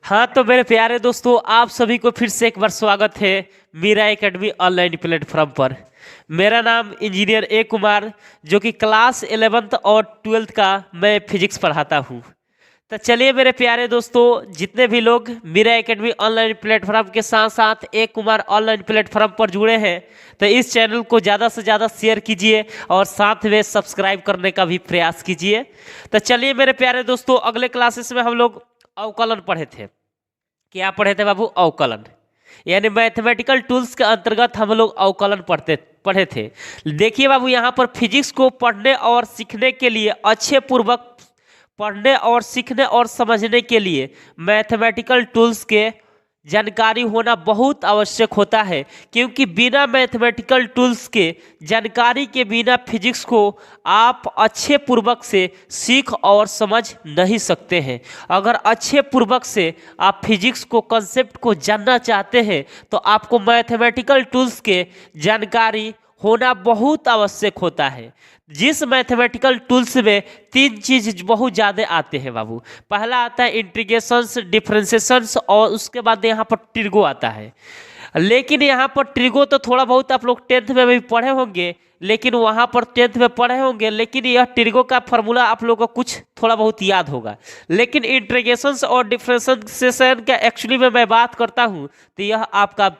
हाँ तो मेरे प्यारे दोस्तों, आप सभी को फिर से एक बार स्वागत है मीरा एकेडमी ऑनलाइन प्लेटफॉर्म पर। मेरा नाम इंजीनियर ए कुमार, जो कि क्लास 11th और 12th का मैं फिजिक्स पढ़ाता हूँ। तो चलिए मेरे प्यारे दोस्तों, जितने भी लोग मीरा एकेडमी ऑनलाइन प्लेटफॉर्म के साथ साथ ए कुमार ऑनलाइन प्लेटफॉर्म पर जुड़े हैं, तो इस चैनल को ज़्यादा से ज़्यादा शेयर कीजिए और साथ में सब्सक्राइब करने का भी प्रयास कीजिए। तो चलिए मेरे प्यारे दोस्तों, अगले क्लासेस में हम लोग अवकलन पढ़े थे। क्या पढ़े थे बाबू? अवकलन, यानी मैथमेटिकल टूल्स के अंतर्गत हम लोग अवकलन पढ़े थे। देखिए बाबू, यहाँ पर फिजिक्स को पढ़ने और सीखने के लिए, अच्छे पूर्वक पढ़ने और सीखने और समझने के लिए मैथमेटिकल टूल्स के जानकारी होना बहुत आवश्यक होता है, क्योंकि बिना मैथमेटिकल टूल्स के जानकारी के बिना फिजिक्स को आप अच्छे पूर्वक से सीख और समझ नहीं सकते हैं। अगर अच्छे पूर्वक से आप फिजिक्स को, कंसेप्ट को जानना चाहते हैं, तो आपको मैथमेटिकल टूल्स के जानकारी होना बहुत आवश्यक होता है। जिस मैथमेटिकल टूल्स में तीन चीज बहुत ज़्यादा आते हैं बाबू। पहला आता है इंटीग्रेशंस, डिफरेंशिएशंस, और उसके बाद यहाँ पर ट्रिगो आता है। लेकिन यहाँ पर ट्रिगो तो थोड़ा बहुत आप लोग 10th में भी पढ़े होंगे, लेकिन वहाँ पर 10th में पढ़े होंगे, लेकिन यह ट्रिगो का फॉर्मूला आप लोगों को कुछ थोड़ा बहुत याद होगा। लेकिन इंटीग्रेशंस और डिफरेंशिएशन का एक्चुअली में मैं बात करता हूँ, तो यह आपका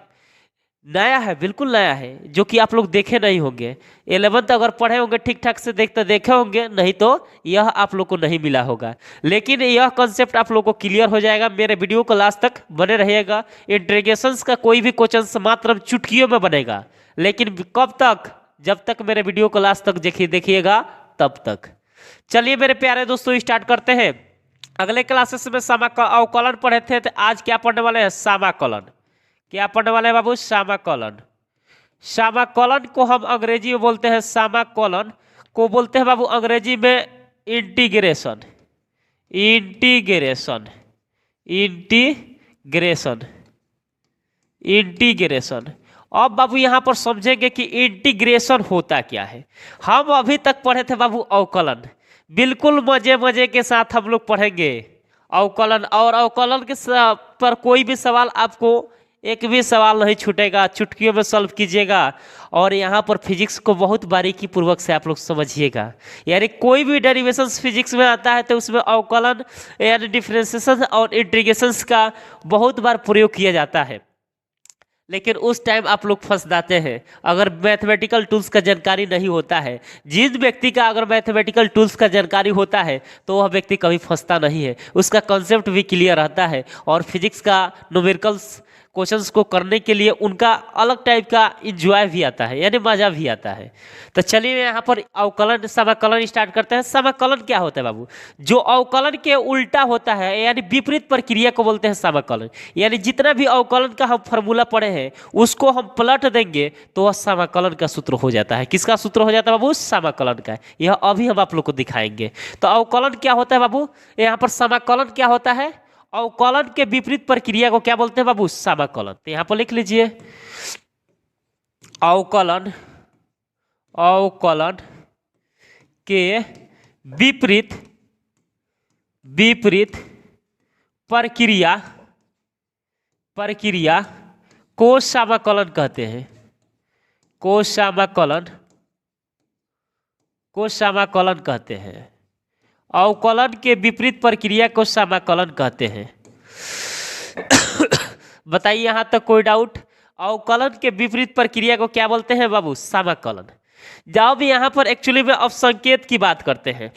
नया है, बिल्कुल नया है, जो कि आप लोग देखे नहीं होंगे। 11th अगर पढ़े होंगे ठीक ठाक से देखे होंगे, नहीं तो यह आप लोग को नहीं मिला होगा। लेकिन यह कॉन्सेप्ट आप लोग को क्लियर हो जाएगा। मेरे वीडियो को लास्ट तक बने रहिएगा। इंटीग्रेशंस का कोई भी क्वेश्चन मात्र चुटकियों में बनेगा, लेकिन कब तक? जब तक मेरे वीडियो को लास्ट तक देखिएगा तब तक। चलिए मेरे प्यारे दोस्तों, स्टार्ट करते हैं। अगले क्लासेस में अवकलन पढ़े थे, तो आज क्या पढ़ने वाले हैं? समाकलन। क्या पढ़ने वाले हैं बाबू? समाकलन। समाकलन को हम अंग्रेजी में बोलते हैं, समाकलन को बोलते हैं बाबू अंग्रेजी में इंटीग्रेशन। Integration, integration, integration. अब बाबू यहाँ पर समझेंगे कि इंटीग्रेशन होता क्या है। हम अभी तक पढ़े थे बाबू अवकलन, बिल्कुल मजे मजे के साथ हम लोग पढ़ेंगे अवकलन। और अवकलन के पर कोई भी सवाल आपको, एक भी सवाल नहीं छूटेगा, चुटकियों में सॉल्व कीजिएगा। और यहाँ पर फिजिक्स को बहुत बारीकी पूर्वक से आप लोग समझिएगा। यानी कोई भी डेरिवेशंस फिजिक्स में आता है तो उसमें अवकलन यानी डिफरेंशिएशन और इंटीग्रेशंस का बहुत बार प्रयोग किया जाता है। लेकिन उस टाइम आप लोग फंस जाते हैं अगर मैथमेटिकल टूल्स का जानकारी नहीं होता है। जिस व्यक्ति का अगर मैथमेटिकल टूल्स का जानकारी होता है तो वह व्यक्ति कभी फंसता नहीं है, उसका कॉन्सेप्ट भी क्लियर रहता है। और फिजिक्स का न्यूमेरिकल्स क्वेश्चंस को करने के लिए उनका अलग टाइप का इंजॉय भी आता है, यानी मजा भी आता है। तो चलिए यहाँ पर अवकलन, समाकलन स्टार्ट करते हैं। समाकलन क्या होता है बाबू? जो अवकलन के उल्टा होता है, यानी विपरीत प्रक्रिया को बोलते हैं समाकलन। यानी जितना भी अवकलन का हम फॉर्मूला पढ़े हैं उसको हम पलट देंगे तो वह समाकलन का सूत्र हो जाता है। किसका सूत्र हो जाता है बाबू? समाकलन का। यह अभी हम आप लोग को दिखाएंगे। तो अवकलन क्या होता है बाबू? यहाँ पर समाकलन क्या होता है? अवकलन के विपरीत प्रक्रिया को क्या बोलते हैं बाबू? समाकलन। तो यहां पर लिख लीजिए, अवकलन, अवकलन के विपरीत, विपरीत प्रक्रिया, प्रक्रिया को समाकलन कहते हैं। को समाकलन, को समाकलन कहते हैं। अवकलन के विपरीत प्रक्रिया को समाकलन कहते हैं। बताइए यहां तक कोई डाउट? अवकलन के विपरीत प्रक्रिया को क्या बोलते हैं बाबू? समाकलन। जाओ भी यहां पर एक्चुअली में अब संकेत की बात करते हैं।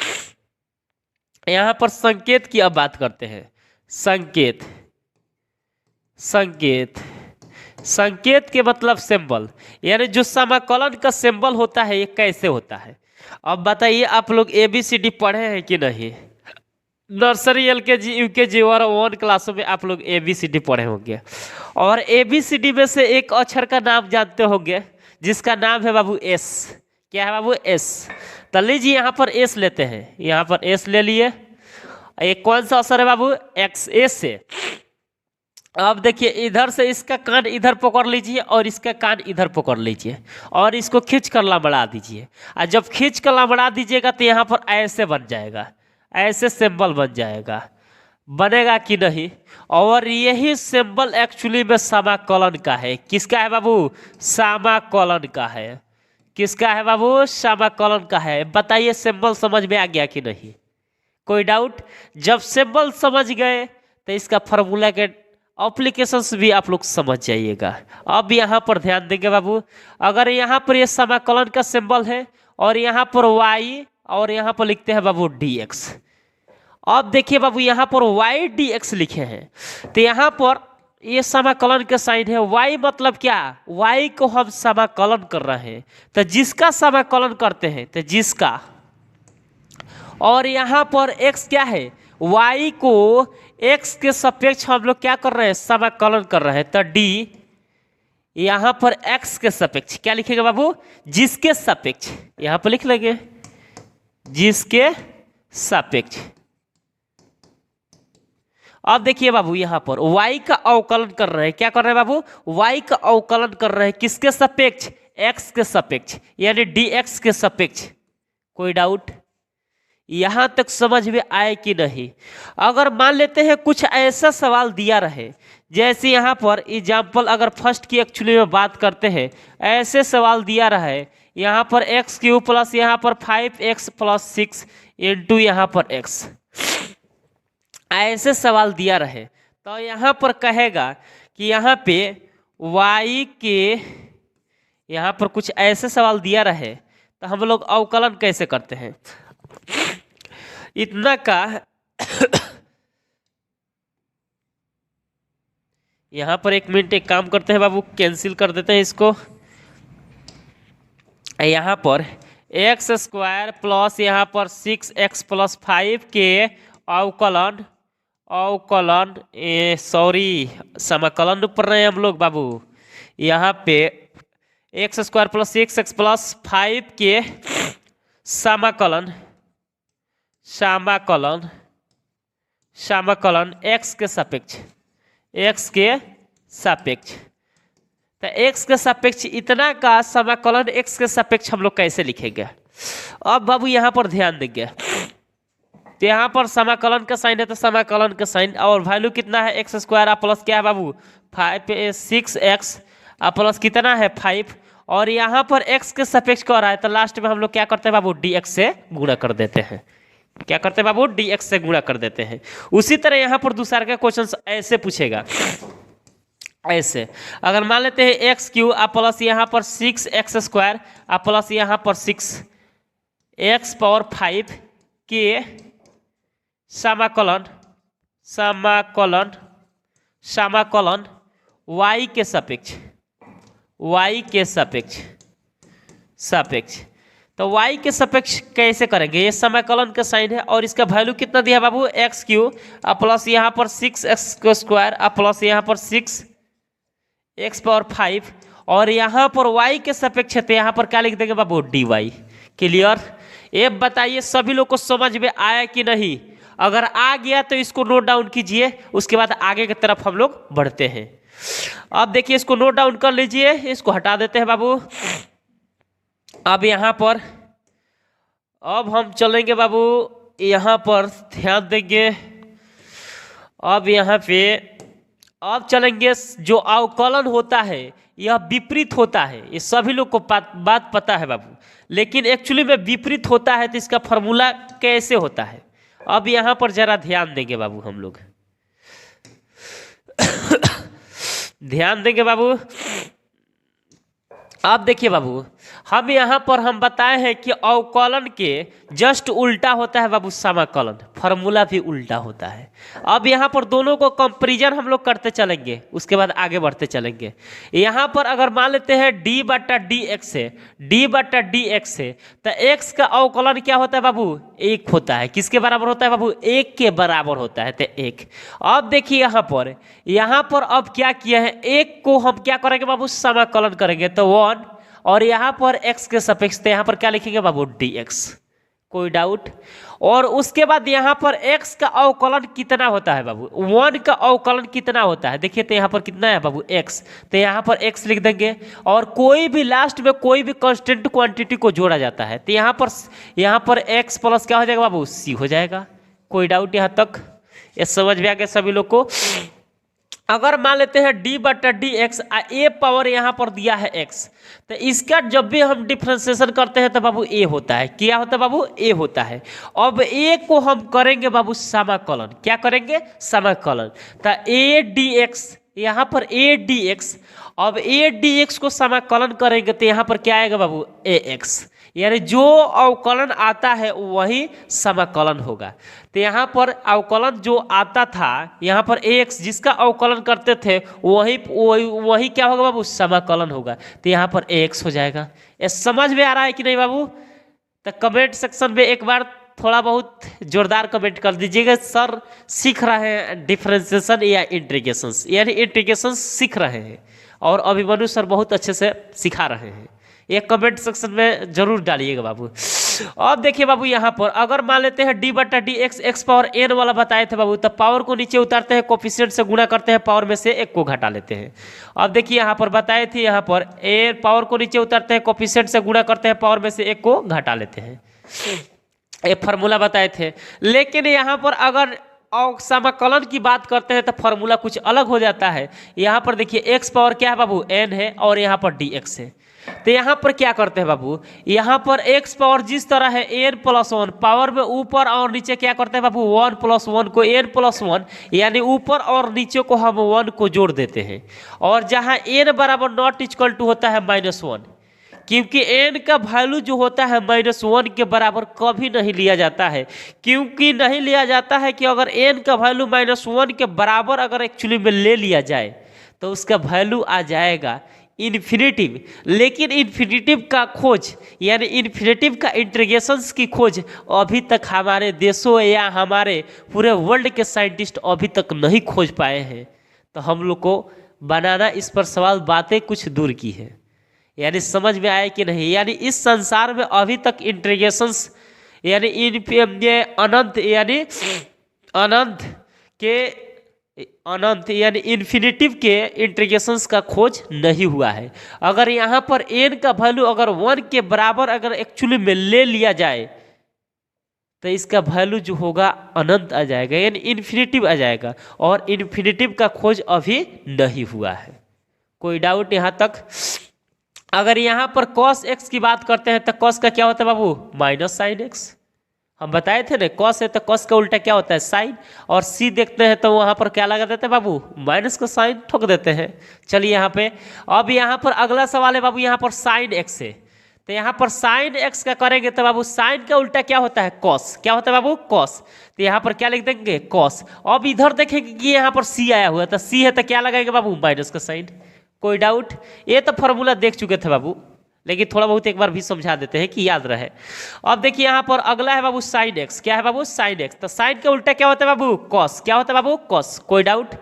यहां पर संकेत की अब बात करते हैं। संकेत, संकेत, संकेत के मतलब सिंबल, यानी जो समाकलन का सिंबल होता है ये कैसे होता है। अब बताइए, आप लोग ABCD पढ़े हैं कि नहीं? नर्सरी, LKG, UKG और 1 क्लासों में आप लोग ABCD पढ़े होंगे। और ABCD में से एक अक्षर का नाम जानते होंगे, जिसका नाम है बाबू S। क्या है बाबू? S। तो लीजिए यहाँ पर S लेते हैं, यहाँ पर S ले लिए। एक कौन सा अक्षर है बाबू? X, S से। अब देखिए, इधर से इसका कान इधर पकड़ लीजिए और इसका कान इधर पकड़ लीजिए और इसको खींच कर लंबड़ा दीजिए। और जब खींच कर लंबड़ा दीजिएगा तो यहाँ पर ऐसे बन जाएगा, ऐसे सिंबल बन जाएगा। बनेगा कि नहीं। और यही सिंबल एक्चुअली में समाकलन का है। किसका है बाबू? समाकलन का है। किसका है बाबू? समाकलन का है। बताइए सिंबल समझ में आ गया कि नहीं? कोई डाउट? जब सिंबल समझ गए तो इसका फॉर्मूला के एप्लीकेशंस भी आप लोग समझ जाइएगा। अब यहाँ पर ध्यान देंगे बाबू, अगर यहाँ पर ये समाकलन का सिंबल है और यहाँ पर y और यहाँ पर लिखते हैं बाबू dx। अब देखिए बाबू यहाँ पर y dx लिखे हैं, तो यहाँ पर ये समाकलन का साइन है। y मतलब क्या? y को हम समाकलन कर रहे हैं, तो जिसका समाकलन करते हैं तो जिसका। और यहाँ पर x क्या है? y को x के सापेक्ष हम लोग क्या कर रहे हैं? समाकलन कर रहे हैं। तो d यहाँ पर x के सापेक्ष क्या लिखेगा बाबू? जिसके सापेक्ष, यहाँ पर लिख लेंगे जिसके सापेक्ष। अब देखिए बाबू यहाँ पर y का अवकलन कर रहे हैं। क्या कर रहे हैं बाबू? y का अवकलन कर रहे हैं। किसके सापेक्ष? x के सापेक्ष, यानी dx के सापेक्ष। कोई डाउट? यहां तक समझ में आए कि नहीं? अगर मान लेते हैं कुछ ऐसा सवाल दिया रहे, जैसे यहाँ पर एग्जाम्पल अगर फर्स्ट की एक्चुअली में बात करते हैं, ऐसे सवाल दिया रहे यहाँ पर x³ प्लस यहाँ पर 5x प्लस 6 इंटू यहाँ पर x, ऐसे सवाल दिया रहे, तो यहाँ पर कहेगा कि यहाँ पे y के, यहाँ पर कुछ ऐसे सवाल दिया रहे तो हम लोग अवकलन कैसे करते हैं? इतना का यहाँ पर 1 मिनट एक काम करते हैं बाबू, कैंसिल कर देते हैं इसको। यहाँ पर x² प्लस यहाँ पर 6x प्लस 5 के अवकलन सॉरी समाकलन पढ़ रहे हैं हम लोग बाबू। यहाँ पे x² प्लस 6x प्लस 5 के समाकलन x के सापेक्ष, x के सापेक्ष। तो x के सापेक्ष इतना का समाकलन x के सापेक्ष हम लोग कैसे लिखेंगे? अब बाबू यहाँ पर ध्यान देंगे, तो यहाँ पर समाकलन का साइन है तो समाकलन का साइन, और वैल्यू कितना है? x² प्लस क्या है बाबू? 6x प्लस कितना है? 5। और यहाँ पर x के सापेक्ष क्या रहा है, तो लास्ट में हम लोग क्या करते हैं बाबू? dx से गुणा कर देते हैं। क्या करते हैं बाबू? dx से गुणा कर देते हैं। उसी तरह यहाँ पर दूसरा का क्वेश्चन ऐसे पूछेगा, ऐसे अगर मान लेते हैं x³ प्लस यहाँ पर 6x² प्लस यहाँ पर 6x पावर 5 के समाकलन y के सापेक्ष, तो y के सापेक्ष कैसे करेंगे? ये समाकलन का साइन है और इसका वैल्यू कितना दिया बाबू? x³ प्लस यहाँ पर 6x² प्लस यहाँ पर 6x पावर 5, और यहाँ पर y के सापेक्ष है तो यहाँ पर क्या लिख देंगे बाबू? dy। क्लियर? ये बताइए सभी लोग को समझ में आया कि नहीं? अगर आ गया तो इसको नोट डाउन कीजिए, उसके बाद आगे की तरफ हम लोग बढ़ते हैं। अब देखिए इसको नोट डाउन कर लीजिए, इसको हटा देते हैं बाबू। अब यहाँ पर अब हम चलेंगे बाबू, यहाँ पर ध्यान देंगे। अब यहाँ पे अब चलेंगे, जो अवकलन होता है यह विपरीत होता है, ये सभी लोग को बात पता है बाबू, लेकिन एक्चुअली में विपरीत होता है तो इसका फॉर्मूला कैसे होता है? अब यहाँ पर जरा ध्यान देंगे बाबू, हम लोग ध्यान देंगे बाबू। अब देखिए बाबू, हम यहाँ पर हम बताए हैं कि अवकलन के जस्ट उल्टा होता है बाबू समाकलन, फार्मूला भी उल्टा होता है। अब यहाँ पर दोनों को कंपैरिजन हम लोग करते चलेंगे, उसके बाद आगे बढ़ते चलेंगे। यहाँ पर अगर मान लेते हैं d/dx है, d/dx है, तो x का अवकलन क्या होता है बाबू? 1 होता है। किसके बराबर होता है बाबू? 1 के बराबर होता है, तो 1। अब देखिए यहाँ पर अब क्या किया है, 1 को हम क्या करेंगे बाबू? समाकलन करेंगे, तो 1, और यहाँ पर x के सापेक्ष यहाँ पर क्या लिखेंगे बाबू? dx। कोई डाउट? और उसके बाद यहाँ पर x का अवकलन कितना होता है बाबू? 1 का अवकलन कितना होता है? देखिए तो यहाँ पर कितना है बाबू? x। तो यहाँ पर x लिख देंगे, और कोई भी लास्ट में कोई भी कांस्टेंट क्वांटिटी को जोड़ा जाता है, तो यहाँ पर x प्लस क्या हो जाएगा बाबू? c हो जाएगा। कोई डाउट यहाँ तक? ये समझ में आ गया सभी लोग को। अगर मान लेते हैं डी बटा डी एक्स, ए पावर यहाँ पर दिया है एक्स, तो इसका जब भी हम डिफ्रेंसिएशन करते हैं तो बाबू ए होता है। क्या होता है बाबू? ए होता है। अब ए को हम करेंगे बाबू समाकलन। क्या करेंगे? समाकलन। तो ए डी एक्स, यहाँ पर ए डी एक्स, अब ए डी एक्स को समाकलन करेंगे तो यहाँ पर क्या आएगा बाबू? ए एक्स, यानी जो अवकलन आता है वही समाकलन होगा। तो यहाँ पर अवकलन जो आता था, यहाँ पर एक्स जिसका अवकलन करते थे वही क्या होगा बाबू? समाकलन होगा। तो यहाँ पर एक्स हो जाएगा। ये समझ में आ रहा है कि नहीं बाबू? तो कमेंट सेक्शन में एक बार थोड़ा बहुत जोरदार कमेंट कर दीजिएगा, सर सीख रहे हैं डिफरेंशिएशन या इंटीग्रेशन, यानी इंटीग्रेशन सीख रहे हैं और अभिमन्यु सर बहुत अच्छे से सिखा रहे हैं। ये कमेंट सेक्शन में जरूर डालिएगा बाबू। अब देखिए बाबू, यहाँ पर अगर मान लेते हैं डी बटा d x, x power n वाला बताए थे बाबू, तो पावर को नीचे उतारते हैं, कोफिशिएंट से गुणा करते हैं, पावर में से एक को घटा लेते हैं। अब देखिए यहाँ पर बताए थे, यहाँ पर ए पावर को नीचे उतारते हैं, कोफिशिएंट से गुणा करते हैं, पावर में से एक को घटा लेते हैं। ये फार्मूला बताए थे। लेकिन यहाँ पर अगर समाकलन की बात करते हैं तो फार्मूला कुछ अलग हो जाता है। यहाँ पर देखिए एक्स पावर क्या है बाबू? एन है, और यहाँ पर डी एक्स है। तो यहाँ पर क्या करते हैं बाबू? यहाँ पर एक्स पावर जिस तरह है एन प्लस वन, पावर में ऊपर और नीचे क्या करते हैं बाबू? वन प्लस वन को एन प्लस वन, यानी ऊपर और नीचे को हम वन को जोड़ देते हैं। और जहाँ एन बराबर नॉट इक्वल टू होता है माइनस वन, क्योंकि एन का वैल्यू जो होता है माइनस वन के बराबर कभी नहीं लिया जाता है। क्योंकि नहीं लिया जाता है कि अगर एन का वैल्यू माइनस वन के बराबर अगर एक्चुअली में ले लिया जाए तो उसका वैल्यू आ जाएगा इन्फिनिटिव। लेकिन इन्फिनिटिव का खोज, यानी इन्फिनिटिव का इंटीग्रेशंस की खोज अभी तक हमारे देशों या हमारे पूरे वर्ल्ड के साइंटिस्ट अभी तक नहीं खोज पाए हैं। तो हम लोग को बनाना इस पर सवाल, बातें कुछ दूर की है। यानी समझ में आया कि नहीं? यानी इस संसार में अभी तक इंटीग्रेशंस यानी अनंत, यानी अनंत यानी इन्फिनिटिव के इंटीग्रेशंस का खोज नहीं हुआ है। अगर यहाँ पर एन का वैल्यू अगर वन के बराबर अगर एक्चुअली में ले लिया जाए तो इसका वैल्यू जो होगा अनंत आ जाएगा, यानी इन्फिनिटिव आ जाएगा। और इन्फिनिटिव का खोज अभी नहीं हुआ है। कोई डाउट यहाँ तक? अगर यहाँ पर cos x की बात करते हैं तो cos का क्या होता है बाबू? Minus sign x। हम बताए थे ना, cos है तो cos का उल्टा क्या होता है? साइन। और c देखते हैं तो वहाँ पर क्या लगा देते हैं बाबू? माइनस का साइन ठोक देते हैं। चलिए यहाँ पे, अब यहाँ पर अगला सवाल है बाबू, यहाँ पर साइन x है। तो यहाँ पर साइन x का करेंगे तो बाबू साइन का उल्टा क्या होता है? cos। क्या होता है बाबू? cos। तो यहाँ पर क्या लिख देंगे? cos। अब इधर देखेंगे कि यहाँ पर c आया हुआ है, तो c है तो क्या लगाएंगे बाबू? माइनस का साइन। कोई डाउट? ये तो फॉर्मूला देख चुके थे बाबू, लेकिन थोड़ा बहुत एक बार भी समझा देते हैं कि याद रहे। अब देखिए यहाँ पर अगला है बाबू साइन एक्स। क्या है बाबू? Sine x. तो साइन का उल्टा क्या होता है बाबू? कॉस। क्या होता है बाबू? कॉस। कोई डाउट?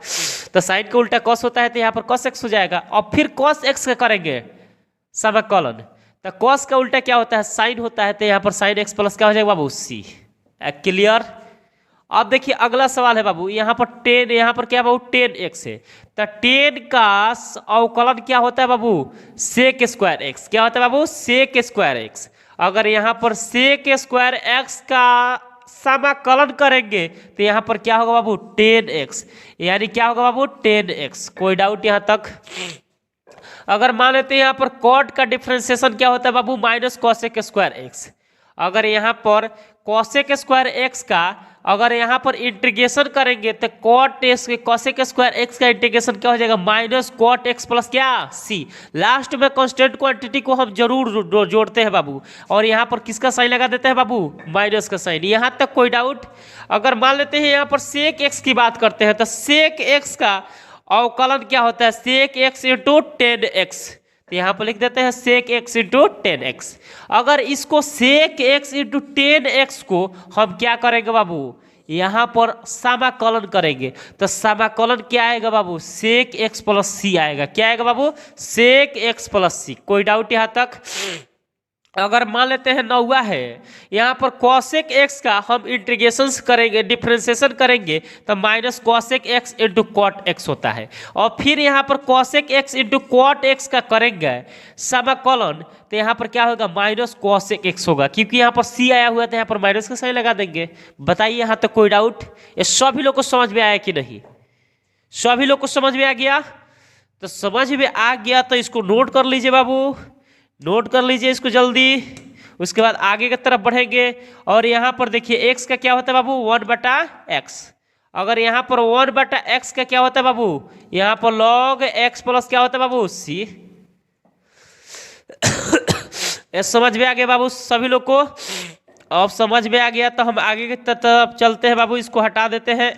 तो साइन का उल्टा कॉस होता है, तो यहाँ पर कॉस एक्स हो जाएगा। अब फिर कॉस एक्स का करेंगे समाकलन, तो कॉस का उल्टा क्या होता है? साइन होता है, तो यहाँ पर साइन एक्स प्लस क्या हो जाएगा बाबू? सी। क्लियर? अब देखिए अगला सवाल है बाबू, यहाँ पर टेन, यहाँ पर क्या बाबू? टेन एक्स है। तो टेन का अवकलन क्या होता है बाबू? Sec square x. क्या होता है बाबू? Sec square x. अगर यहाँ पर सेक स्क्वायर एक्स का समाकलन करेंगे तो यहाँ पर क्या होगा बाबू? Tan x. यानी क्या होगा बाबू? Tan x. कोई डाउट यहाँ तक? अगर मान लेते हैं यहाँ पर कॉट का डिफरेंशिएशन क्या होता है बाबू? Minus cosec square x. अगर यहाँ पर कॉसेक स्क्वायर एक्स का अगर यहाँ पर इंटीग्रेशन करेंगे तो कॉट कॉसेक स्क्वायर एक्स का इंटीग्रेशन क्या हो जाएगा? माइनस कॉट एक्स प्लस क्या? सी। लास्ट में कांस्टेंट क्वांटिटी को हम जरूर जोड़ते हैं बाबू, और यहाँ पर किसका साइन लगा देते हैं बाबू? माइनस का साइन। यहाँ तक कोई डाउट? अगर मान लेते हैं यहाँ पर सेक एक्स की बात करते हैं तो सेक एक्स का अवकलन क्या होता है? Sec x into tan x. तो यहाँ पर लिख देते हैं sec x into tan x. अगर इसको sec x into tan x को हम क्या करेंगे बाबू? यहाँ पर समाकलन करेंगे, तो समाकलन क्या आएगा बाबू? सेक एक्स प्लस सी आएगा। क्या आएगा बाबू? सेक एक्स प्लस सी। कोई डाउट यहाँ तक? अगर मान लेते हैं 9 है, यहाँ पर कॉसेक एक्स का हम इंटीग्रेशन करेंगे, डिफ्रेंसिएशन करेंगे, तो minus cosec x into cot x होता है। और फिर यहाँ पर cosec x into cot x का करेंगे समाकलन, तो यहाँ पर क्या होगा, माइनस कॉसेक एक्स होगा, क्योंकि यहाँ पर सी आया हुआ है तो यहाँ पर माइनस का साइन लगा देंगे। बताइए यहाँ तक कोई डाउट? ये सभी लोग को समझ में आया कि नहीं? सभी लोग को समझ में आ गया? तो समझ में आ गया तो इसको नोट कर लीजिए बाबू, नोट कर लीजिए इसको जल्दी। उसके बाद आगे की तरफ बढ़ेंगे और यहाँ पर देखिए x का क्या होता है बाबू, 1/x। अगर यहाँ पर 1/x का क्या होता है बाबू, यहाँ पर log x प्लस क्या होता है बाबू, c। समझ में आ गया बाबू सभी लोग को? अब समझ में आ गया तो हम आगे की तरफ चलते हैं बाबू, इसको हटा देते हैं।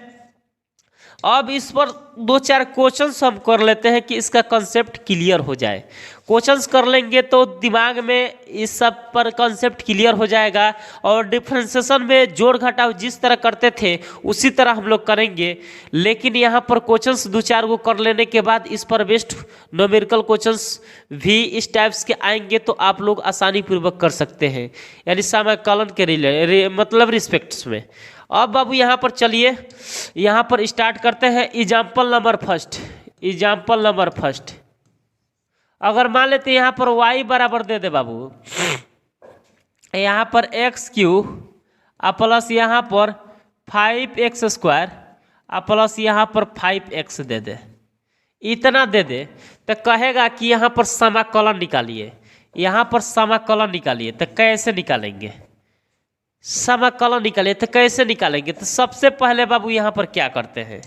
अब इस पर 2-4 क्वेश्चंस हम कर लेते हैं कि इसका कंसेप्ट क्लियर हो जाए। क्वेश्चंस कर लेंगे तो दिमाग में इस सब पर कंसेप्ट क्लियर हो जाएगा। और डिफरेंशिएशन में जोड़ घटाव जिस तरह करते थे उसी तरह हम लोग करेंगे, लेकिन यहाँ पर क्वेश्चंस 2-4 को कर लेने के बाद इस पर बेस्ड न्यूमेरिकल क्वेश्चंस भी इस टाइप्स के आएंगे तो आप लोग आसानी पूर्वक कर सकते हैं, यानी समाकलन के मतलब रिस्पेक्ट्स में। अब बाबू यहाँ पर चलिए, यहाँ पर स्टार्ट करते हैं example number first. Example number first, अगर मान लेते यहाँ पर y बराबर दे दे बाबू, यहाँ पर x³ प्लस यहाँ पर 5x² प्लस यहाँ पर 5x दे दे, इतना दे दे तो कहेगा कि यहाँ पर समाकलन निकालिए। यहाँ पर समाकलन निकालिए तो कैसे निकालेंगे? समाकलन निकालिए तो कैसे निकालेंगे? तो सबसे पहले बाबू यहाँ पर क्या करते हैं,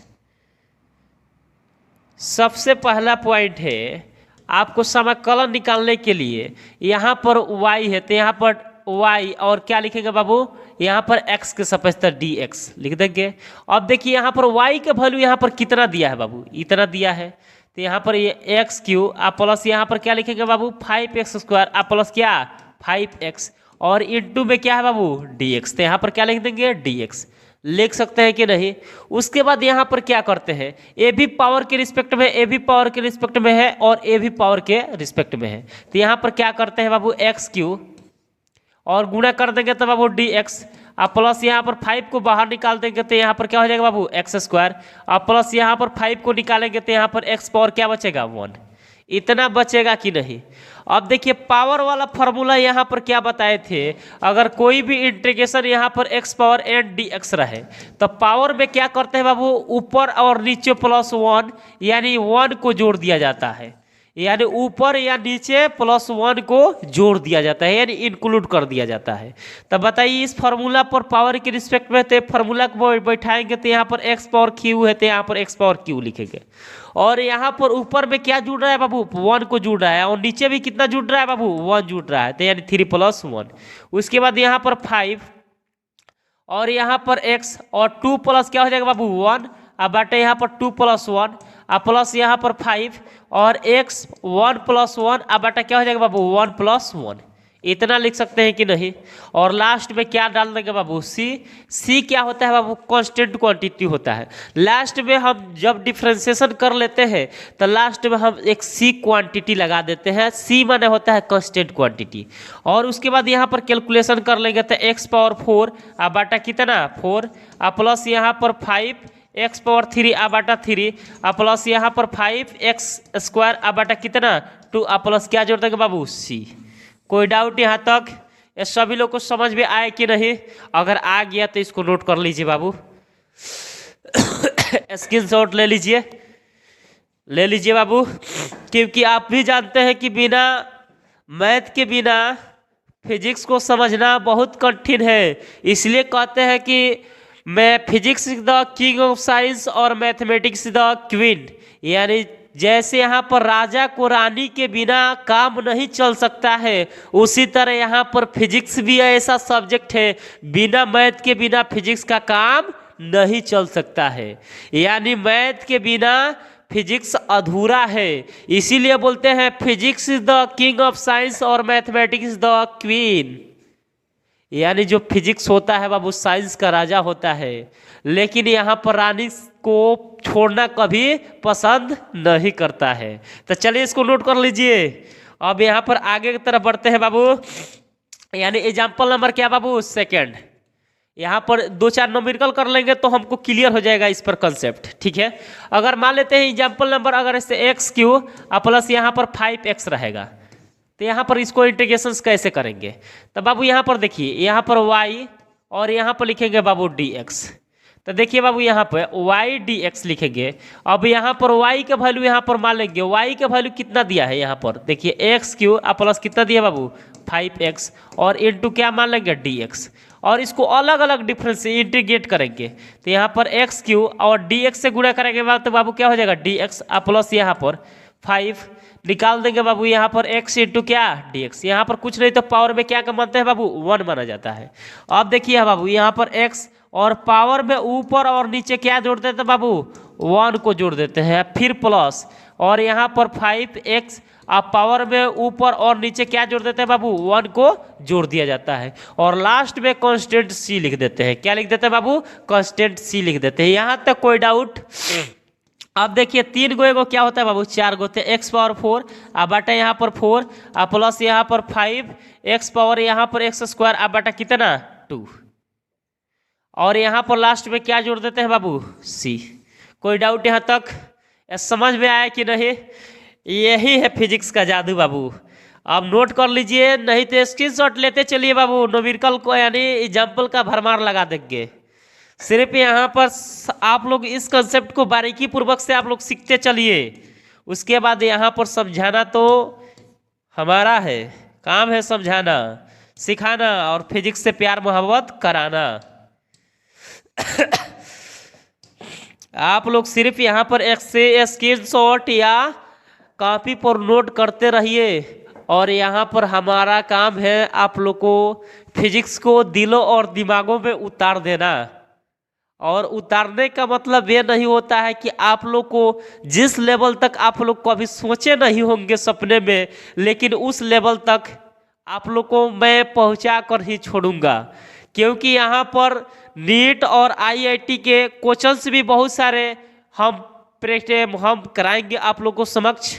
सबसे पहला पॉइंट है आपको समाकलन निकालने के लिए, यहाँ पर y है तो यहाँ पर y और क्या लिखेंगे बाबू, यहाँ पर x के सापेक्ष dx लिख देंगे। अब देखिए यहाँ पर y का वैल्यू यहाँ पर कितना दिया है बाबू, इतना दिया है, तो यहाँ पर ये x³ प्लस यहाँ पर क्या लिखेंगे बाबू, 5x² प्लस क्या 5x, और इंटू में क्या है बाबू dx, तो यहाँ पर क्या लिख देंगे dx, लिख सकते हैं कि नहीं? उसके बाद यहाँ पर क्या करते हैं, ए भी पावर के रिस्पेक्ट में, ए भी पावर के रिस्पेक्ट में है और ए भी पावर के रिस्पेक्ट में है, तो यहाँ पर क्या करते हैं बाबू x³ और गुणा कर देंगे तो बाबू dx, प्लस यहाँ पर 5 को बाहर निकाल देंगे तो यहाँ पर क्या हो जाएगा बाबू x² प्लस यहाँ पर 5 को निकालेंगे तो यहाँ पर x पावर क्या बचेगा 1, इतना बचेगा कि नहीं? अब देखिए पावर वाला फॉर्मूला यहाँ पर क्या बताए थे, अगर कोई भी इंटीग्रेशन यहाँ पर x पावर n dx रहे तो पावर में क्या करते हैं बाबू, ऊपर और नीचे +1 यानी 1 को जोड़ दिया जाता है, यानी ऊपर या नीचे +1 को जोड़ दिया जाता है, यानी इंक्लूड कर दिया जाता है। तब बताइए इस फार्मूला पर पावर के रिस्पेक्ट में तो फार्मूला को बैठाएंगे तो यहाँ पर x पावर q है तो यहाँ पर x पावर q लिखेंगे, और यहाँ पर ऊपर में क्या जुड़ रहा है बाबू, 1 को जुड़ रहा है, और नीचे भी कितना जुड़ रहा है बाबू, 1 जुड़ रहा है, तो यानी 3 + 1। उसके बाद यहाँ पर 5 और यहाँ पर x और 2 प्लस क्या हो जाएगा बाबू 1, अब बाटे यहाँ पर 2 + 1 प्लस यहाँ पर 5 और x 1 + 1 अब बाटा क्या हो जाएगा बाबू 1 + 1, इतना लिख सकते हैं कि नहीं? और लास्ट में क्या डाल देंगे बाबू c क्या होता है बाबू, कांस्टेंट क्वांटिटी होता है। लास्ट में हम जब डिफरेंशिएशन कर लेते हैं तो लास्ट में हम एक c क्वांटिटी लगा देते हैं, c माने होता है कांस्टेंट क्वांटिटी। और उसके बाद यहाँ पर कैलकुलेशन कर लेंगे तो x पावर 4 अब बाटा कितना 4 प्लस यहाँ पर 5 x पावर 3 अब बाटा 3 प्लस यहाँ पर 5x² अब बाटा कितना 2 प्लस क्या जोड़ देंगे बाबू c। कोई डाउट यहाँ तक? ये सभी लोग को समझ में आए कि नहीं? अगर आ गया तो इसको नोट कर लीजिए बाबू, स्क्रीनशॉट ले लीजिए, ले लीजिए बाबू, क्योंकि आप भी जानते हैं कि बिना मैथ के बिना फिजिक्स को समझना बहुत कठिन है। इसलिए कहते हैं कि मैं physics the king of science और मैथमेटिक्स द क्वीन, यानी जैसे यहाँ पर राजा को रानी के बिना काम नहीं चल सकता है, उसी तरह यहाँ पर फिजिक्स भी ऐसा सब्जेक्ट है बिना मैथ के बिना फिजिक्स का काम नहीं चल सकता है, यानी मैथ के बिना फिजिक्स अधूरा है। इसीलिए बोलते हैं physics is the king of science और मैथमेटिक्स द क्वीन, यानी जो फिजिक्स होता है बाबू साइंस का राजा होता है, लेकिन यहाँ पर रानी को छोड़ना कभी पसंद नहीं करता है। तो चलिए इसको नोट कर लीजिए। अब यहाँ पर आगे की तरफ बढ़ते हैं बाबू। यानी एग्जाम्पल नंबर क्या बाबू, सेकेंड। यहाँ पर दो चार न्यूमेरिकल कर लेंगे तो हमको क्लियर हो जाएगा इस पर कंसेप्ट, ठीक है। अगर मान लेते हैं एग्जाम्पल नंबर अगर ऐसे एक्स क्यू प्लस यहाँ पर 5x रहेगा, तो यहाँ पर इसको इंटीग्रेशन कैसे करेंगे। तो बाबू यहाँ पर देखिए, यहाँ पर y और यहाँ पर लिखेंगे बाबू dx। तो देखिए बाबू यहाँ पर y dx लिखेंगे। अब यहाँ पर y का वैल्यू यहाँ पर मान लेंगे, y का वैल्यू कितना दिया है यहाँ पर देखिए, एक्स क्यू प्लस कितना दिया बाबू 5x और इंटू क्या मान लेंगे dx, और इसको अलग अलग डिफरेंस से इंटीग्रेट करेंगे। तो यहाँ पर एक्स क्यू और dx से गुणा करेंगे तो बाबू क्या हो जाएगा dx प्लस यहाँ पर 5 निकाल देंगे बाबू, यहाँ पर x इंटू क्या dx। यहाँ पर कुछ नहीं तो पावर में क्या मानते हैं बाबू 1 माना जाता है। अब देखिए बाबू यहाँ पर x और पावर में ऊपर और नीचे क्या जोड़ देते हैं बाबू 1 को जोड़ देते हैं, फिर प्लस और यहाँ पर 5x आप पावर में ऊपर और नीचे क्या जोड़ देते हैं बाबू 1 को जोड़ दिया जाता है, और लास्ट में कांस्टेंट c लिख देते हैं। क्या लिख देते हैं बाबू, कांस्टेंट c लिख देते हैं। यहाँ तक कोई डाउट। अब देखिए 3 गो एगो क्या होता है बाबू 4 गो होते हैं, x पावर 4 आ बटा यहाँ पर 4 आ प्लस यहाँ पर 5 x पावर यहाँ पर x स्क्वायर आ बटा कितना 2, और यहाँ पर लास्ट में क्या जोड़ देते हैं बाबू c। कोई डाउट यहाँ तक, समझ में आया कि नहीं। यही है फिजिक्स का जादू बाबू। अब नोट कर लीजिए, नहीं तो स्क्रीनशॉट लेते चलिए बाबू, न्यूमेरिकल को यानी एग्जाम्पल का भरमार लगा देंगे। सिर्फ यहाँ पर आप लोग इस कंसेप्ट को बारीकी पूर्वक से आप लोग सीखते चलिए, उसके बाद यहाँ पर समझाना तो हमारा है, काम है समझाना सिखाना और फिजिक्स से प्यार मोहब्बत कराना। आप लोग सिर्फ यहाँ पर एक से स्क्रीनशॉट या कॉपी पर नोट करते रहिए, और यहाँ पर हमारा काम है आप लोग को फिजिक्स को दिलों और दिमागों में उतार देना। और उतारने का मतलब ये नहीं होता है कि आप लोग को जिस लेवल तक आप लोग कभी सोचे नहीं होंगे सपने में, लेकिन उस लेवल तक आप लोग को मैं पहुंचा कर ही छोड़ूंगा, क्योंकि यहाँ पर नीट और आईआईटी के क्वेश्चंस भी बहुत सारे हम कराएंगे आप लोग को समक्ष,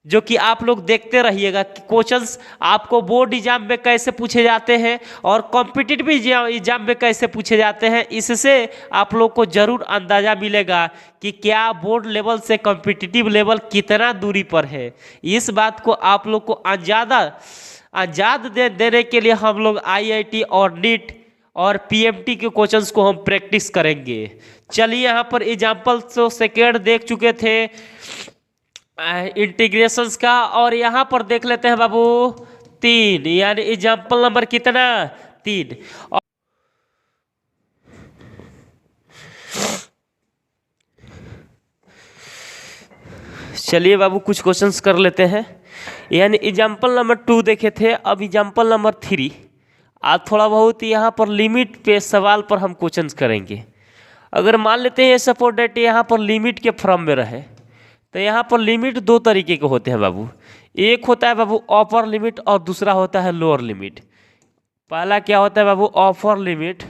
जो कि आप लोग देखते रहिएगा कि क्वेश्चंस आपको बोर्ड एग्जाम में कैसे पूछे जाते हैं और कॉम्पिटिटिव एग्जाम में कैसे पूछे जाते हैं। इससे आप लोग को जरूर अंदाजा मिलेगा कि क्या बोर्ड लेवल से कॉम्पिटिटिव लेवल कितना दूरी पर है। इस बात को आप लोग को आज़ाद देने के लिए हम लोग आईआईटी और नीट और पीएमटी के क्वेश्चंस को हम प्रैक्टिस करेंगे। चलिए यहाँ पर एग्जाम्पल तो सेकेंड देख चुके थे इंटीग्रेशंस का, और यहाँ पर देख लेते हैं बाबू 3, यानी एग्जाम्पल नंबर कितना 3। चलिए बाबू कुछ क्वेश्चंस कर लेते हैं। यानी एग्जाम्पल नंबर 2 देखे थे, अब एग्जाम्पल नंबर 3 आज थोड़ा बहुत यहाँ पर लिमिट पे सवाल पर हम क्वेश्चंस करेंगे। अगर मान लेते हैं सपोज डेट यहाँ पर लिमिट के फॉर्म में रहे, तो यहाँ पर लिमिट 2 तरीके के होते हैं बाबू। एक होता है बाबू अपर लिमिट और दूसरा होता है लोअर लिमिट। पहला क्या होता है बाबू अपर लिमिट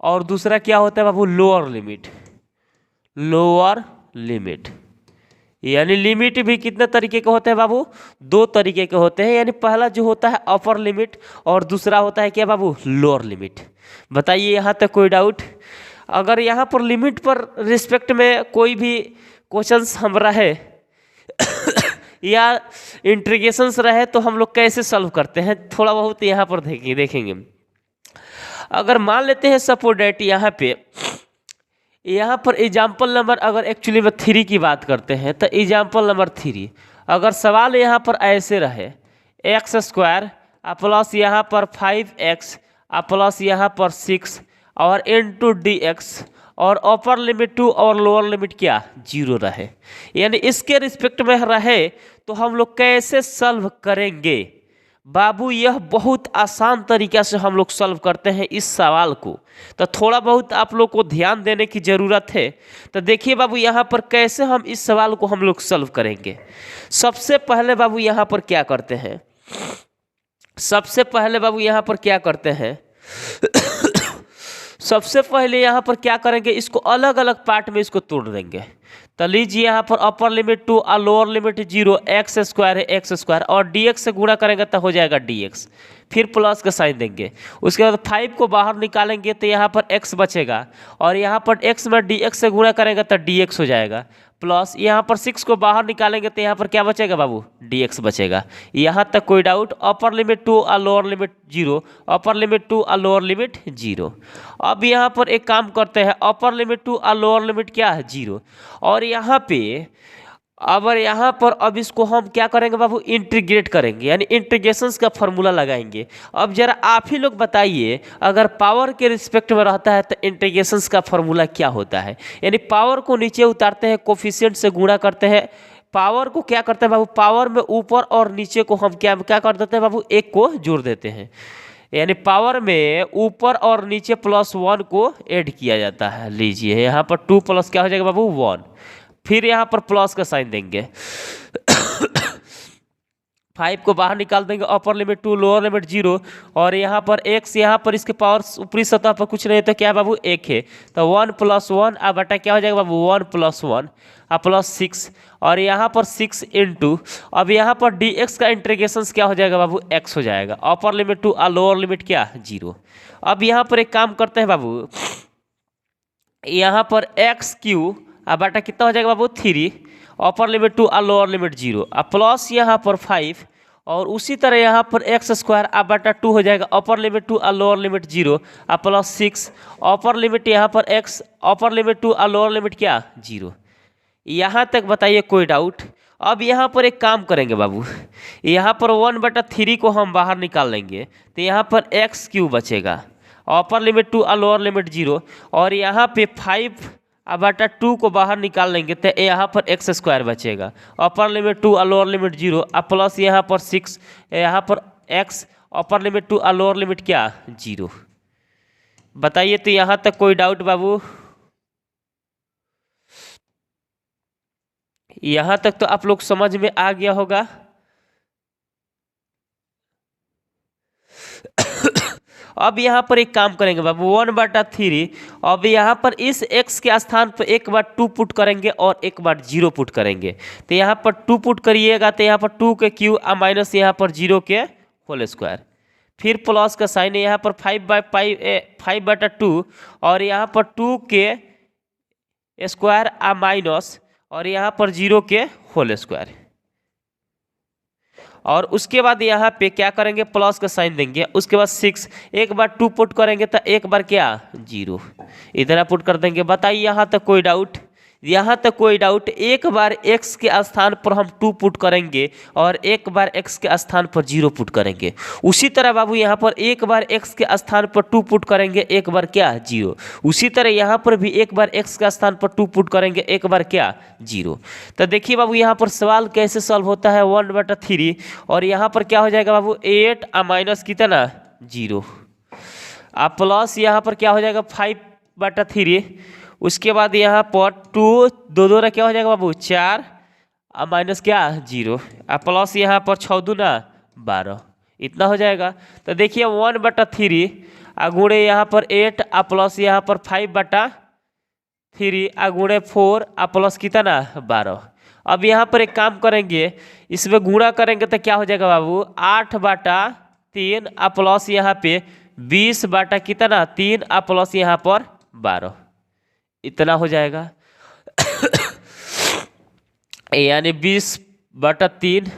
और दूसरा क्या होता है बाबू लोअर लिमिट। लोअर लिमिट यानी लिमिट भी कितने तरीके के होते हैं बाबू 2 तरीके के होते हैं। यानी पहला जो होता है अपर लिमिट और दूसरा होता है क्या बाबू लोअर लिमिट। बताइए यहाँ तक कोई डाउट। अगर यहाँ पर लिमिट पर रिस्पेक्ट में कोई भी क्वेश्चंस हम रहे या इंटीग्रेशंस रहे तो हम लोग कैसे सॉल्व करते हैं, थोड़ा बहुत यहाँ पर देखेंगे। अगर मान लेते हैं सपोज डेट यहाँ पर एग्जाम्पल नंबर अगर एक्चुअली में 3 की बात करते हैं, तो एग्जाम्पल नंबर 3 अगर सवाल यहाँ पर ऐसे रहे एक्स स्क्वायर प्लस यहाँ पर 5x प्लस यहाँ पर 6 और इनटू dx और अपर लिमिट 2 और लोअर लिमिट क्या 0 रहे, यानी इसके रिस्पेक्ट में रहे तो हम लोग कैसे सॉल्व करेंगे बाबू। यह बहुत आसान तरीका से हम लोग सॉल्व करते हैं इस सवाल को, तो थोड़ा बहुत आप लोग को ध्यान देने की ज़रूरत है। तो देखिए बाबू यहाँ पर कैसे हम इस सवाल को हम लोग सॉल्व करेंगे। सबसे पहले बाबू यहाँ पर क्या करते हैं, सबसे पहले बाबू यहाँ पर क्या करते हैं सबसे पहले यहाँ पर क्या करेंगे, इसको अलग अलग पार्ट में इसको तोड़ देंगे। तो लीजिए यहाँ पर अपर लिमिट टू और लोअर लिमिट 0, एक्स स्क्वायर है एक्स स्क्वायर, और dx से गुणा करेंगे तो हो जाएगा dx, फिर प्लस का साइन देंगे। उसके बाद 5 को बाहर निकालेंगे तो यहाँ पर x बचेगा, और यहाँ पर x में dx से गुणा करेंगे तो dx हो जाएगा, प्लस यहाँ पर 6 को बाहर निकालेंगे तो यहाँ पर क्या बचेगा बाबू, dx बचेगा। यहाँ तक कोई डाउट? अपर लिमिट 2 और लोअर लिमिट 0, अपर लिमिट 2 और लोअर लिमिट 0। अब यहाँ पर एक काम करते हैं, अपर लिमिट 2 और लोअर लिमिट क्या है 0, और यहाँ पे अब इसको हम क्या करेंगे बाबू, इंटीग्रेट करेंगे, यानी इंटीग्रेशंस का फॉर्मूला लगाएंगे। अब जरा आप ही लोग बताइए, अगर पावर के रिस्पेक्ट में रहता है तो इंटीग्रेशंस का फॉर्मूला क्या होता है? यानी पावर को नीचे उतारते हैं, कोफिशिएंट से गुणा करते हैं, पावर को क्या करते हैं बाबू, पावर में ऊपर और नीचे को हम क्या क्या कर देते हैं बाबू, एक को जोड़ देते हैं, यानी पावर में ऊपर और नीचे +1 को ऐड किया जाता है। लीजिए यहाँ पर 2 प्लस क्या हो जाएगा बाबू 1, फिर यहाँ पर प्लस का साइन देंगे 5 को बाहर निकाल देंगे, अपर लिमिट 2 लोअर लिमिट 0, और यहाँ पर x, यहाँ पर इसके पावर ऊपरी सतह पर कुछ नहीं तो क्या है बाबू 1 है, तो 1 + 1 अब बटा क्या हो जाएगा बाबू 1 + 1 +6, और यहाँ पर 6 इंटू, अब यहाँ पर dx का इंटीग्रेशन क्या हो जाएगा बाबू, x हो जाएगा, अपर लिमिट 2 और लोअर लिमिट क्या 0। अब यहाँ पर एक काम करते हैं बाबू, यहाँ पर x³ अब बटा कितना हो जाएगा बाबू 3, अपर लिमिट 2 और लोअर लिमिट 0, अब प्लस यहाँ पर 5, और उसी तरह यहाँ पर x² अब बटा 2 हो जाएगा, अपर लिमिट 2 और लोअर लिमिट 0, अब +6, अपर लिमिट यहाँ पर x, अपर लिमिट 2 और लोअर लिमिट क्या 0। यहाँ तक बताइए कोई डाउट? अब यहाँ पर एक काम करेंगे बाबू, यहाँ पर 1/3 को हम बाहर निकाल लेंगे तो यहाँ पर x³ बचेगा, अपर लिमिट 2 और लोअर लिमिट 0, और यहाँ पे 5/2 को बाहर निकाल लेंगे तो यहाँ पर x² बचेगा, अपर लिमिट 2 और लोअर लिमिट 0, अब प्लस यहाँ पर 6, यहाँ पर x, अपर लिमिट 2 और लोअर लिमिट क्या 0। बताइए तो यहाँ तक कोई डाउट बाबू? यहाँ तक तो आप लोग समझ में आ गया होगा। अब यहाँ पर एक काम करेंगे बाबू 1/3, अब यहाँ पर इस x के स्थान पर एक बार 2 पुट करेंगे और एक बार 0 पुट करेंगे, तो यहाँ पर 2 पुट करिएगा तो यहाँ पर 2 के क्यू माइनस यहाँ पर 0 के होल स्क्वायर, फिर प्लस का साइन है यहाँ पर 5/2, और यहाँ पर 2 के स्क्वायर माइनस, और यहाँ पर 0 के होल स्क्वायर, और उसके बाद यहाँ पे क्या करेंगे प्लस का साइन देंगे, उसके बाद 6, एक बार 2 पुट करेंगे तो एक बार क्या 0, इतना पुट कर देंगे। बताइए यहाँ तक कोई डाउट? यहाँ तक कोई डाउट? एक बार x के स्थान पर हम 2 पुट करेंगे और एक बार x के स्थान पर 0 पुट करेंगे। उसी तरह बाबू यहाँ पर एक बार x के स्थान पर 2 पुट करेंगे, एक बार क्या 0। उसी तरह यहाँ पर भी एक बार x के स्थान पर 2 पुट करेंगे, एक बार क्या 0। तो देखिए बाबू यहाँ पर सवाल कैसे सॉल्व होता है 1/3, और यहाँ पर क्या हो जाएगा बाबू 8 माइनस कितना 0, आप प्लस यहाँ पर क्या हो जाएगा 5/3, उसके बाद यहाँ पर 2 2 क्या हो जाएगा बाबू 4 माइनस क्या 0, प्लस यहाँ पर 6 दूना 12, इतना हो जाएगा। तो देखिए 1/3 गुणे यहाँ पर 8 प्लस यहाँ पर 5/3 गुणे 4 प्लस कितना 12। अब यहाँ पर एक काम करेंगे, इसमें गुणा करेंगे तो क्या हो जाएगा बाबू 8/3 प्लस यहाँ पे 20/3 प्लस यहाँ पर 12, इतना हो जाएगा यानी 20/3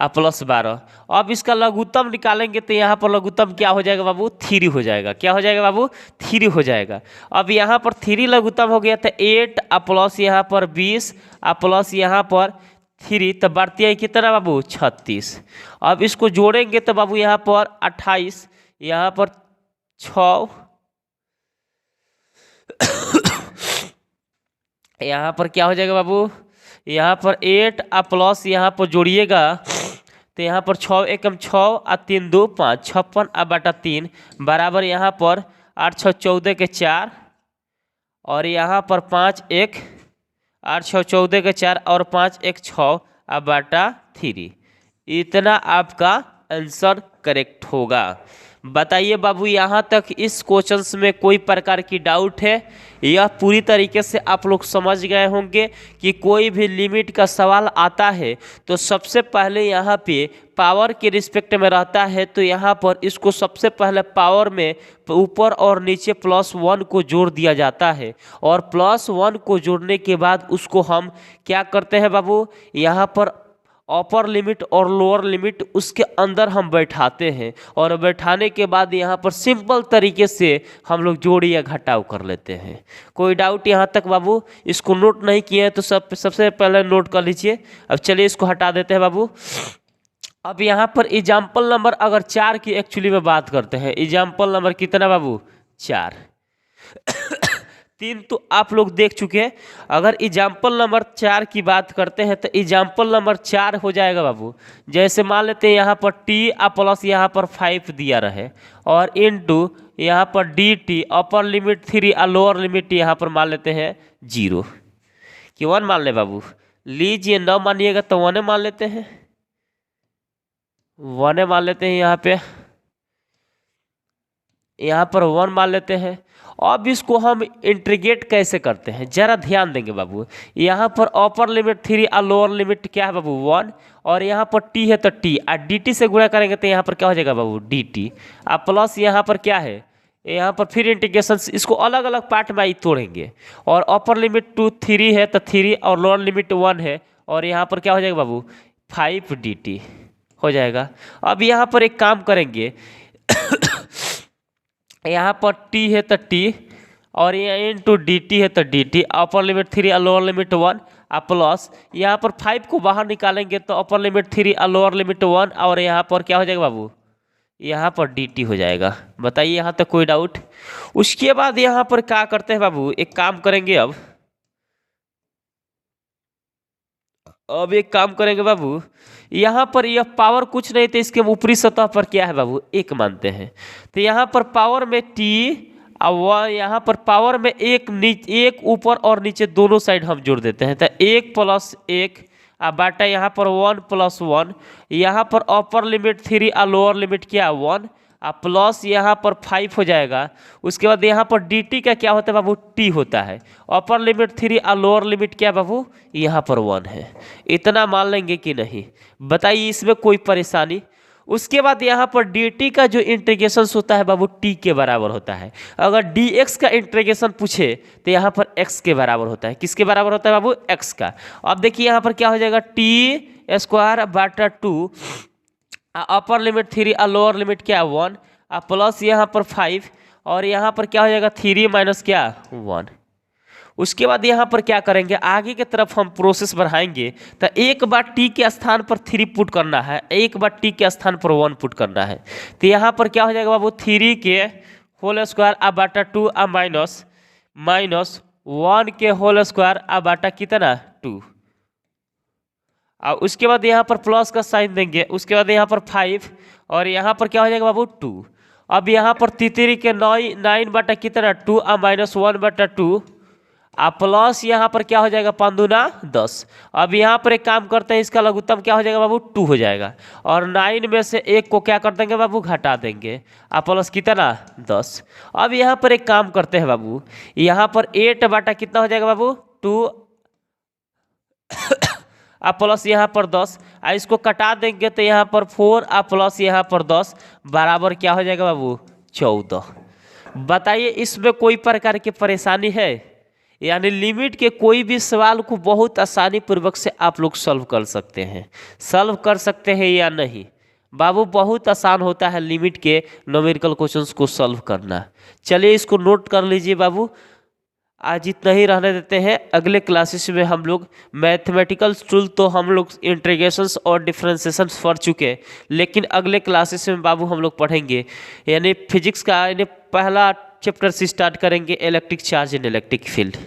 प्लस 12। अब इसका लघुत्तम निकालेंगे तो यहाँ पर लघुत्तम क्या हो जाएगा बाबू 3 हो जाएगा। क्या हो जाएगा बाबू 3 हो जाएगा। अब यहाँ पर 3 लघुत्तम हो गया तो 8 प्लस यहाँ पर 20 प्लस यहाँ पर 3, तो बढ़ती है कितना बाबू 36। अब इसको जोड़ेंगे तो बाबू यहाँ पर 28, यहाँ पर 6, यहाँ पर क्या हो जाएगा बाबू यहाँ पर 8 प्लस यहाँ पर जोड़िएगा तो यहाँ पर 6 एकम 6 3 2 5 56/3 बराबर यहाँ पर 8 6 14 के 4 और यहाँ पर 5 1 8 6 14 के 4 और 5 1 6/3, इतना आपका आंसर करेक्ट होगा। बताइए बाबू, यहाँ तक इस क्वेश्चंस में कोई प्रकार की डाउट है? यह पूरी तरीके से आप लोग समझ गए होंगे कि कोई भी लिमिट का सवाल आता है तो सबसे पहले यहाँ पे पावर के रिस्पेक्ट में रहता है, तो यहाँ पर इसको सबसे पहले पावर में ऊपर और नीचे +1 को जोड़ दिया जाता है, और +1 को जोड़ने के बाद उसको हम क्या करते हैं बाबू, यहाँ पर अपर लिमिट और लोअर लिमिट उसके अंदर हम बैठाते हैं, और बैठाने के बाद यहाँ पर सिंपल तरीके से हम लोग जोड़ या घटाव कर लेते हैं। कोई डाउट यहाँ तक बाबू? इसको नोट नहीं किए हैं तो सबसे पहले नोट कर लीजिए। अब चलिए इसको हटा देते हैं बाबू। अब यहाँ पर एग्जाम्पल नंबर अगर 4 की एक्चुअली में बात करते हैं, एग्जाम्पल नंबर कितना बाबू? 4। 3 तो आप लोग देख चुके हैं। अगर एग्जाम्पल नंबर 4 की बात करते हैं तो एग्जाम्पल नंबर 4 हो जाएगा बाबू, जैसे मान लेते हैं यहाँ पर t प्लस यहाँ पर 5 दिया रहे, और इनटू यहाँ पर dt अपर लिमिट 3 और लोअर लिमिट यहाँ पर मान लेते हैं 0 कि 1 मान ले बाबू। लीजिए, न मानिएगा तो 1 मान लेते हैं, 1 मान लेते हैं यहाँ पर 1 मान लेते हैं। अब इसको हम इंटीग्रेट कैसे करते हैं जरा ध्यान देंगे बाबू। यहाँ पर अपर लिमिट 3 और लोअर लिमिट क्या है बाबू? 1, और यहाँ पर t है तो t, और dt से गुणा करेंगे तो यहाँ पर क्या हो जाएगा बाबू? dt, और प्लस यहाँ पर क्या है, यहाँ पर फिर इंटीग्रेशन, इसको अलग अलग पार्ट में तोड़ेंगे, और अपर लिमिट 3 है तो 3, और लोअर लिमिट 1 है, और यहाँ पर क्या हो जाएगा बाबू? 5 dt हो जाएगा। अब यहाँ पर एक काम करेंगे, यहाँ पर t है तो t, और यहाँ इनटू dt है तो dt, अपर लिमिट 3 और लोअर लिमिट 1, और प्लस यहाँ पर 5 को बाहर निकालेंगे तो अपर लिमिट 3 और लोअर लिमिट 1, और यहाँ पर क्या हो जाएगा बाबू? यहाँ पर dt हो जाएगा। बताइए यहाँ तक कोई डाउट? उसके बाद यहाँ पर क्या करते हैं बाबू, एक काम करेंगे, अब एक काम करेंगे बाबू, यहाँ पर यह पावर कुछ नहीं, तो इसके ऊपरी सतह पर क्या है बाबू? 1 मानते हैं, तो यहाँ पर पावर में t, और यहाँ पर पावर में एक ऊपर और नीचे दोनों साइड हम जोड़ देते हैं, तो 1 + 1 बाटा यहाँ पर 1 + 1, यहाँ पर अपर लिमिट 3 और लोअर लिमिट क्या? 1, प्लस यहाँ पर 5 हो जाएगा। उसके बाद यहाँ पर dt का क्या होता है बाबू? t होता है। अपर लिमिट 3 और लोअर लिमिट क्या बाबू? यहाँ पर 1 है। इतना मान लेंगे कि नहीं? बताइए, इसमें कोई परेशानी? उसके बाद यहाँ पर dt का जो इंटीग्रेशन होता है बाबू t के बराबर होता है। अगर dx का इंटीग्रेशन पूछे तो यहाँ पर x के बराबर होता है। किसके बराबर होता है बाबू? x का। अब देखिए यहाँ पर क्या हो जाएगा? t² बटा 2, अपर लिमिट 3 और लोअर लिमिट क्या? 1, प्लस यहाँ पर 5, और यहाँ पर क्या हो जाएगा? 3 माइनस क्या? 1। उसके बाद यहाँ पर क्या करेंगे, आगे की तरफ हम प्रोसेस बढ़ाएंगे, तो एक बार t के स्थान पर 3 पुट करना है, एक बार t के स्थान पर 1 पुट करना है, तो यहाँ पर क्या हो जाएगा बाबू? 3 के होल स्क्वायर बटा 2 माइनस 1 के होल स्क्वायर बटा कितना? 2, और उसके बाद यहाँ पर प्लस का साइन देंगे। उसके बाद यहाँ पर 5, और यहाँ पर क्या हो जाएगा बाबू? 2। अब यहाँ पर 3 के 9 बटा कितना? 2 माइनस 1 बटा 2, प्लस यहाँ पर क्या हो जाएगा? 5 दूना 10। अब यहाँ पर एक काम करते हैं, इसका लघुत्तम क्या हो जाएगा बाबू? 2 हो जाएगा, और 9 में से 1 को क्या कर देंगे बाबू? घटा देंगे, प्लस कितना? 10। अब यहाँ पर एक काम करते हैं बाबू, यहाँ पर 8 बटा कितना हो जाएगा बाबू? 2, प्लस यहाँ पर 10, इसको कटा देंगे तो यहाँ पर 4 प्लस यहाँ पर 10 बराबर क्या हो जाएगा बाबू? 14। बताइए, इसमें कोई प्रकार की परेशानी है? यानी लिमिट के कोई भी सवाल को बहुत आसानी पूर्वक से आप लोग सॉल्व कर सकते हैं या नहीं बाबू? बहुत आसान होता है लिमिट के न्यूमेरिकल क्वेश्चंस को सॉल्व करना। चलिए इसको नोट कर लीजिए बाबू। आज इतना ही रहने देते हैं। अगले क्लासेस में हम लोग मैथमेटिकल टूल तो हम लोग इंटीग्रेशंस और डिफरेंशिएशंस पढ़ चुके हैं, लेकिन अगले क्लासेस में बाबू हम लोग पढ़ेंगे यानी फिजिक्स का यानी पहला चैप्टर से स्टार्ट करेंगे, electric charge and electric field.